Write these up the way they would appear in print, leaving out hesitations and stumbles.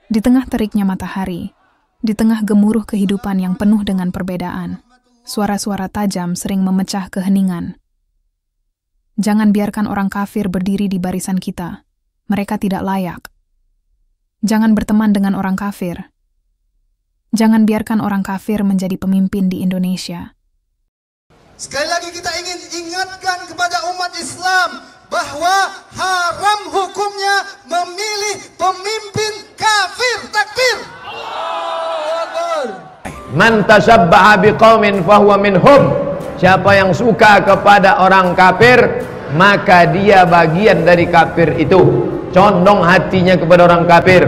Di tengah teriknya matahari, di tengah gemuruh kehidupan yang penuh dengan perbedaan, suara-suara tajam sering memecah keheningan. Jangan biarkan orang kafir berdiri di barisan kita. Mereka tidak layak. Jangan berteman dengan orang kafir. Jangan biarkan orang kafir menjadi pemimpin di Indonesia. Sekali lagi kita ingin ingatkan kepada umat Islam bahwa haram hukumnya memilih pemimpin kafir. Takbir. Man tashabbaha biqaumin fahuwa minhum. Siapa yang suka kepada orang kafir, maka dia bagian dari kafir itu. Condong hatinya kepada orang kafir.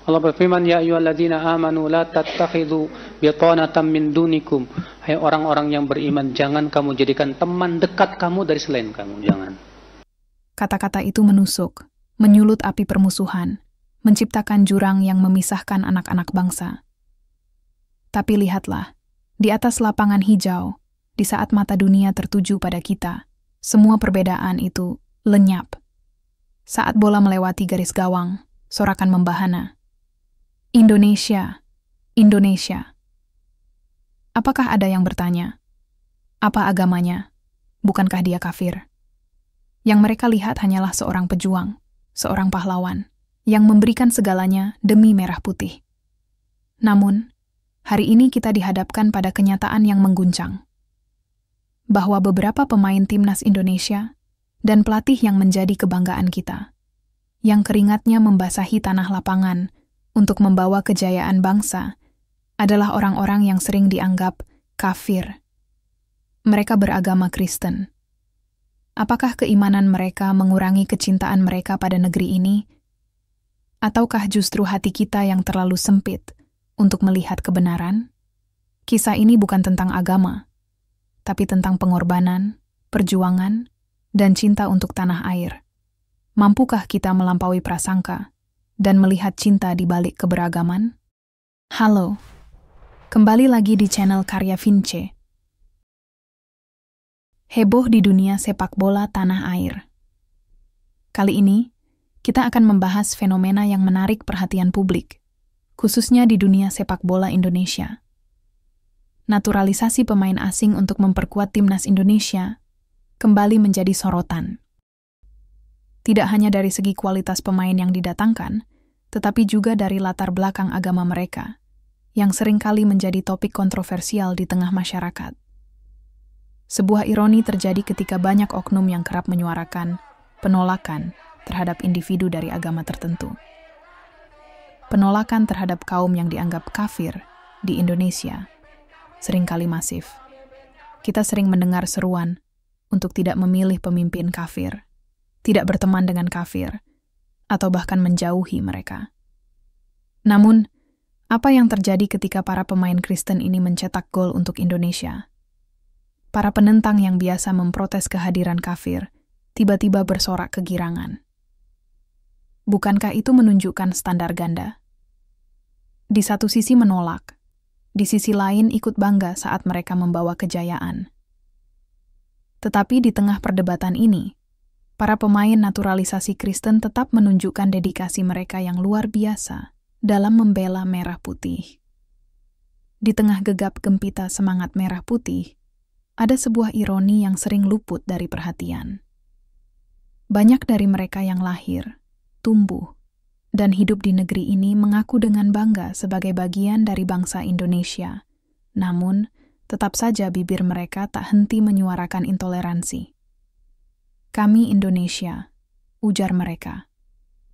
Allah berfirman, ya ayyuhalladzina amanu la tattakhidhu bitanatan min dunikum. Hai orang-orang yang beriman, jangan kamu jadikan teman dekat kamu dari selain kamu, jangan. Kata-kata itu menusuk, menyulut api permusuhan, menciptakan jurang yang memisahkan anak-anak bangsa. Tapi lihatlah, di atas lapangan hijau, di saat mata dunia tertuju pada kita, semua perbedaan itu lenyap. Saat bola melewati garis gawang, sorakan membahana. Indonesia, Indonesia. Apakah ada yang bertanya? Apa agamanya? Bukankah dia kafir? Yang mereka lihat hanyalah seorang pejuang, seorang pahlawan, yang memberikan segalanya demi merah putih. Namun, hari ini kita dihadapkan pada kenyataan yang mengguncang. Bahwa beberapa pemain timnas Indonesia dan pelatih yang menjadi kebanggaan kita, yang keringatnya membasahi tanah lapangan untuk membawa kejayaan bangsa, adalah orang-orang yang sering dianggap kafir. Mereka beragama Kristen. Apakah keimanan mereka mengurangi kecintaan mereka pada negeri ini? Ataukah justru hati kita yang terlalu sempit untuk melihat kebenaran? Kisah ini bukan tentang agama, tapi tentang pengorbanan, perjuangan, dan cinta untuk tanah air. Mampukah kita melampaui prasangka dan melihat cinta di balik keberagaman? Halo, kembali lagi di channel Karya Vince. Heboh di dunia sepak bola tanah air. Kali ini, kita akan membahas fenomena yang menarik perhatian publik, khususnya di dunia sepak bola Indonesia. Naturalisasi pemain asing untuk memperkuat timnas Indonesia kembali menjadi sorotan. Tidak hanya dari segi kualitas pemain yang didatangkan, tetapi juga dari latar belakang agama mereka, yang seringkali menjadi topik kontroversial di tengah masyarakat. Sebuah ironi terjadi ketika banyak oknum yang kerap menyuarakan penolakan terhadap individu dari agama tertentu. Penolakan terhadap kaum yang dianggap kafir di Indonesia seringkali masif. Kita sering mendengar seruan untuk tidak memilih pemimpin kafir, tidak berteman dengan kafir, atau bahkan menjauhi mereka. Namun, apa yang terjadi ketika para pemain Kristen ini mencetak gol untuk Indonesia? Para penentang yang biasa memprotes kehadiran kafir tiba-tiba bersorak kegirangan. Bukankah itu menunjukkan standar ganda? Di satu sisi menolak, di sisi lain ikut bangga saat mereka membawa kejayaan. Tetapi di tengah perdebatan ini, para pemain naturalisasi Kristen tetap menunjukkan dedikasi mereka yang luar biasa dalam membela merah putih. Di tengah gegap gempita semangat merah putih, ada sebuah ironi yang sering luput dari perhatian. Banyak dari mereka yang lahir, tumbuh, dan hidup di negeri ini mengaku dengan bangga sebagai bagian dari bangsa Indonesia. Namun, tetap saja bibir mereka tak henti menyuarakan intoleransi. Kami Indonesia, ujar mereka.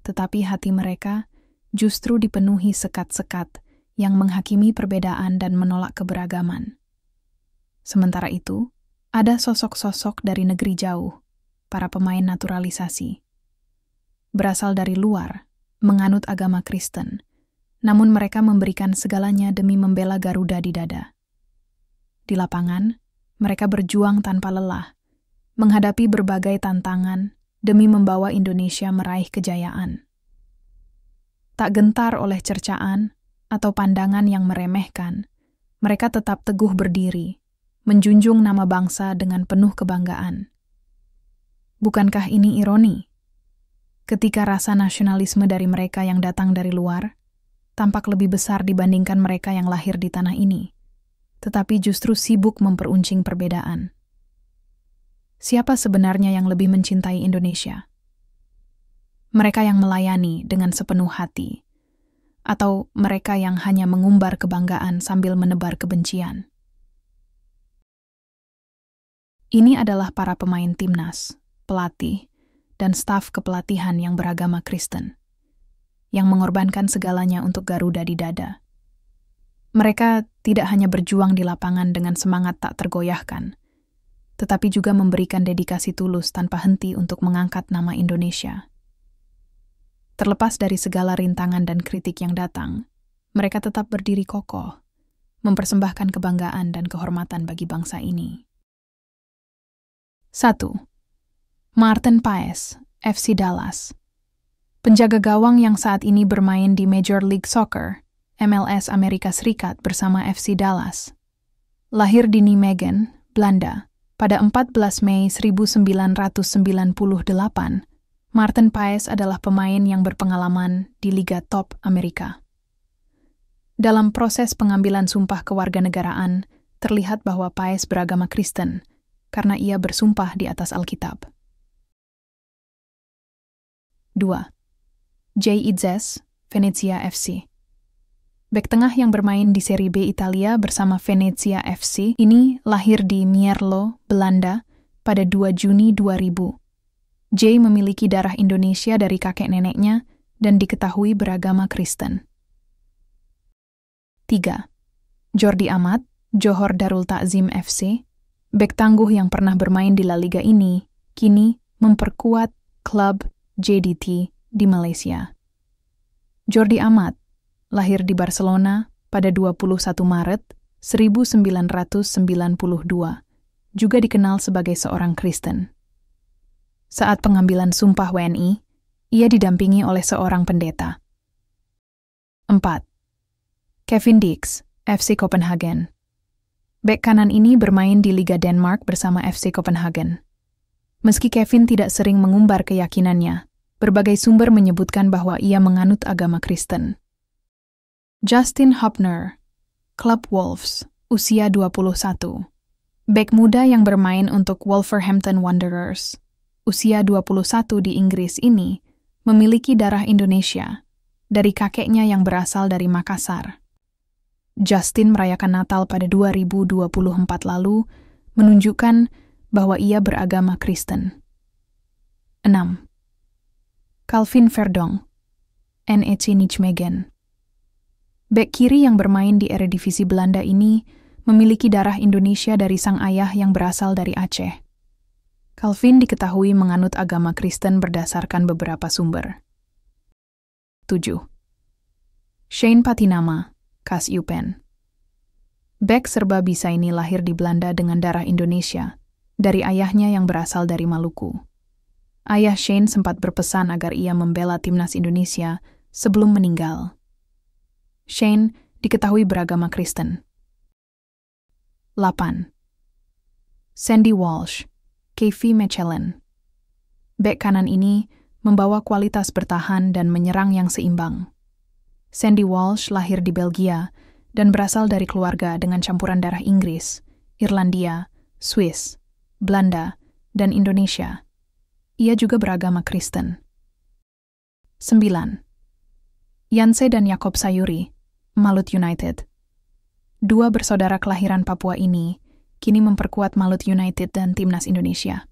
Tetapi hati mereka justru dipenuhi sekat-sekat yang menghakimi perbedaan dan menolak keberagaman. Sementara itu, ada sosok-sosok dari negeri jauh, para pemain naturalisasi. Berasal dari luar, menganut agama Kristen, namun mereka memberikan segalanya demi membela Garuda di dada. Di lapangan, mereka berjuang tanpa lelah, menghadapi berbagai tantangan demi membawa Indonesia meraih kejayaan. Tak gentar oleh cercaan atau pandangan yang meremehkan, mereka tetap teguh berdiri, menjunjung nama bangsa dengan penuh kebanggaan. Bukankah ini ironi? ketika rasa nasionalisme dari mereka yang datang dari luar tampak lebih besar dibandingkan mereka yang lahir di tanah ini, tetapi justru sibuk memperuncing perbedaan. Siapa sebenarnya yang lebih mencintai Indonesia? Mereka yang melayani dengan sepenuh hati, atau mereka yang hanya mengumbar kebanggaan sambil menebar kebencian? Ini adalah para pemain timnas, pelatih, dan staf kepelatihan yang beragama Kristen, yang mengorbankan segalanya untuk Garuda di dada. Mereka tidak hanya berjuang di lapangan dengan semangat tak tergoyahkan, tetapi juga memberikan dedikasi tulus tanpa henti untuk mengangkat nama Indonesia. Terlepas dari segala rintangan dan kritik yang datang, mereka tetap berdiri kokoh, mempersembahkan kebanggaan dan kehormatan bagi bangsa ini. 1. Martin Paes, FC Dallas. Penjaga gawang yang saat ini bermain di Major League Soccer, MLS Amerika Serikat bersama FC Dallas. Lahir di Nijmegen, Belanda, pada 14 Mei 1998, Martin Paes adalah pemain yang berpengalaman di Liga Top Amerika. Dalam proses pengambilan sumpah kewarganegaraan, terlihat bahwa Paes beragama Kristen karena ia bersumpah di atas Alkitab. 2. Jay Itzes, Venezia FC. Bek tengah yang bermain di Serie B Italia bersama Venezia FC ini lahir di Mierlo, Belanda, pada 2 Juni 2000. Jay memiliki darah Indonesia dari kakek neneknya dan diketahui beragama Kristen. 3. Jordi Amat, Johor Darul Takzim FC. Bek tangguh yang pernah bermain di La Liga ini kini memperkuat klub JDT di Malaysia. Jordi Amat lahir di Barcelona pada 21 Maret 1992, juga dikenal sebagai seorang Kristen. Saat pengambilan sumpah WNI, ia didampingi oleh seorang pendeta. 4. Kevin Dix, FC Copenhagen. Bek kanan ini bermain di Liga Denmark bersama FC Copenhagen. Meski Kevin tidak sering mengumbar keyakinannya, berbagai sumber menyebutkan bahwa ia menganut agama Kristen. Justin Hubner, Club Wolves, usia 21. Bek muda yang bermain untuk Wolverhampton Wanderers, usia 21 di Inggris ini, memiliki darah Indonesia dari kakeknya yang berasal dari Makassar. Justin merayakan Natal pada 2024 lalu, menunjukkan bahwa ia beragama Kristen. 6. Calvin Verdong, NEC Nijmegen. Bek kiri yang bermain di Eredivisie Belanda ini memiliki darah Indonesia dari sang ayah yang berasal dari Aceh. Calvin diketahui menganut agama Kristen berdasarkan beberapa sumber. 7. Shane Patinama, KAS Eupen. Bek serba bisa ini lahir di Belanda dengan darah Indonesia, dari ayahnya yang berasal dari Maluku. Ayah Shane sempat berpesan agar ia membela timnas Indonesia sebelum meninggal. Shane diketahui beragama Kristen. 8. Sandy Walsh, KV Mechelen. Bek kanan ini membawa kualitas bertahan dan menyerang yang seimbang. Sandy Walsh lahir di Belgia dan berasal dari keluarga dengan campuran darah Inggris, Irlandia, Swiss, Belanda, dan Indonesia. Ia juga beragama Kristen. 9. Yanse dan Yakob Sayuri, Malut United. Dua bersaudara kelahiran Papua ini kini memperkuat Malut United dan timnas Indonesia.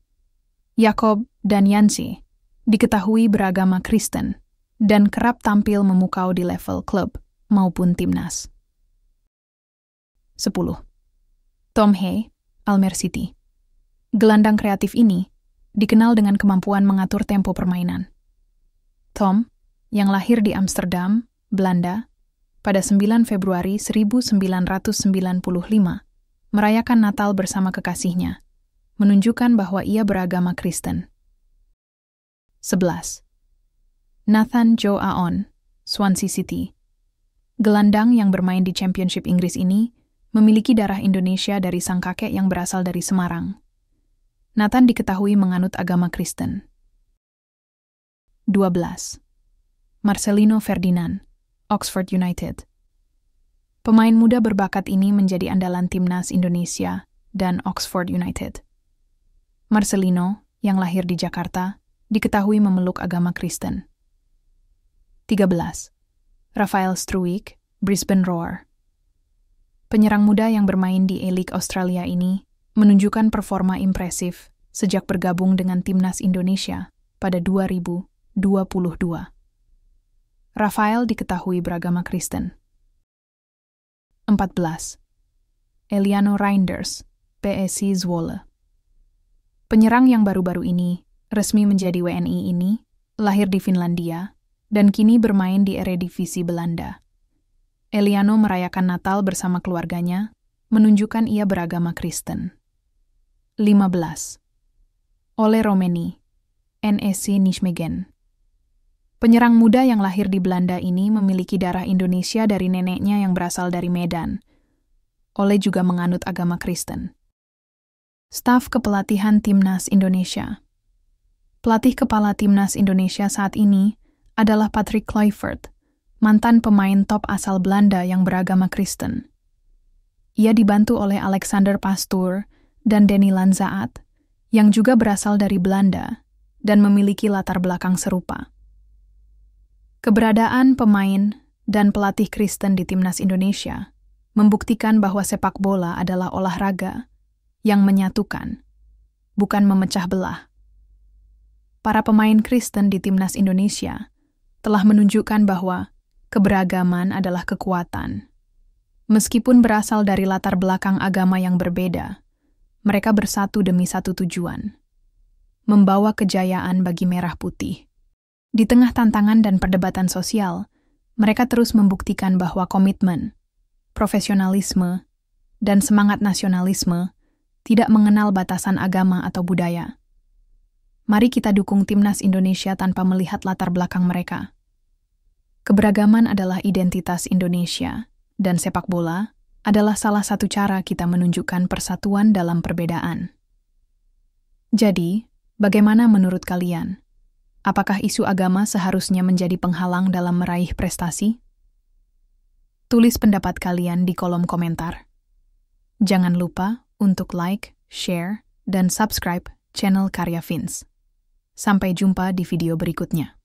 Yakob dan Yanse diketahui beragama Kristen dan kerap tampil memukau di level klub maupun timnas. 10. Tom Hay, Almer City. Gelandang kreatif ini dikenal dengan kemampuan mengatur tempo permainan. Tom, yang lahir di Amsterdam, Belanda, pada 9 Februari 1995, merayakan Natal bersama kekasihnya, menunjukkan bahwa ia beragama Kristen. 11. Nathan Joe Aon, Swansea City. Gelandang yang bermain di Championship Inggris ini memiliki darah Indonesia dari sang kakek yang berasal dari Semarang. Nathan diketahui menganut agama Kristen. 12. Marcelino Ferdinand, Oxford United. Pemain muda berbakat ini menjadi andalan timnas Indonesia dan Oxford United. Marcelino, yang lahir di Jakarta, diketahui memeluk agama Kristen. 13. Rafael Struijk, Brisbane Roar. Penyerang muda yang bermain di A-League Australia ini menunjukkan performa impresif sejak bergabung dengan timnas Indonesia pada 2022. Rafael diketahui beragama Kristen. 14. Eliano Reinders, PSC Zwolle. Penyerang yang baru-baru ini resmi menjadi WNI ini lahir di Finlandia dan kini bermain di Eredivisie Belanda. Eliano merayakan Natal bersama keluarganya, menunjukkan ia beragama Kristen. 15. Ole Romeni, NEC Nijmegen. Penyerang muda yang lahir di Belanda ini memiliki darah Indonesia dari neneknya yang berasal dari Medan. Ole juga menganut agama Kristen. Staf Kepelatihan Timnas Indonesia. Pelatih kepala Timnas Indonesia saat ini adalah Patrick Kluivert, mantan pemain top asal Belanda yang beragama Kristen. Ia dibantu oleh Alexander Pastoor dan Denny Lanzaat, yang juga berasal dari Belanda dan memiliki latar belakang serupa. Keberadaan pemain dan pelatih Kristen di Timnas Indonesia membuktikan bahwa sepak bola adalah olahraga yang menyatukan, bukan memecah belah. Para pemain Kristen di Timnas Indonesia telah menunjukkan bahwa keberagaman adalah kekuatan. Meskipun berasal dari latar belakang agama yang berbeda, mereka bersatu demi satu tujuan: membawa kejayaan bagi Merah Putih. Di tengah tantangan dan perdebatan sosial, mereka terus membuktikan bahwa komitmen, profesionalisme, dan semangat nasionalisme tidak mengenal batasan agama atau budaya. Mari kita dukung Timnas Indonesia tanpa melihat latar belakang mereka. Keberagaman adalah identitas Indonesia, dan sepak bola adalah salah satu cara kita menunjukkan persatuan dalam perbedaan. Jadi, bagaimana menurut kalian? Apakah isu agama seharusnya menjadi penghalang dalam meraih prestasi? Tulis pendapat kalian di kolom komentar. Jangan lupa untuk like, share, dan subscribe channel Karya Vince. Sampai jumpa di video berikutnya.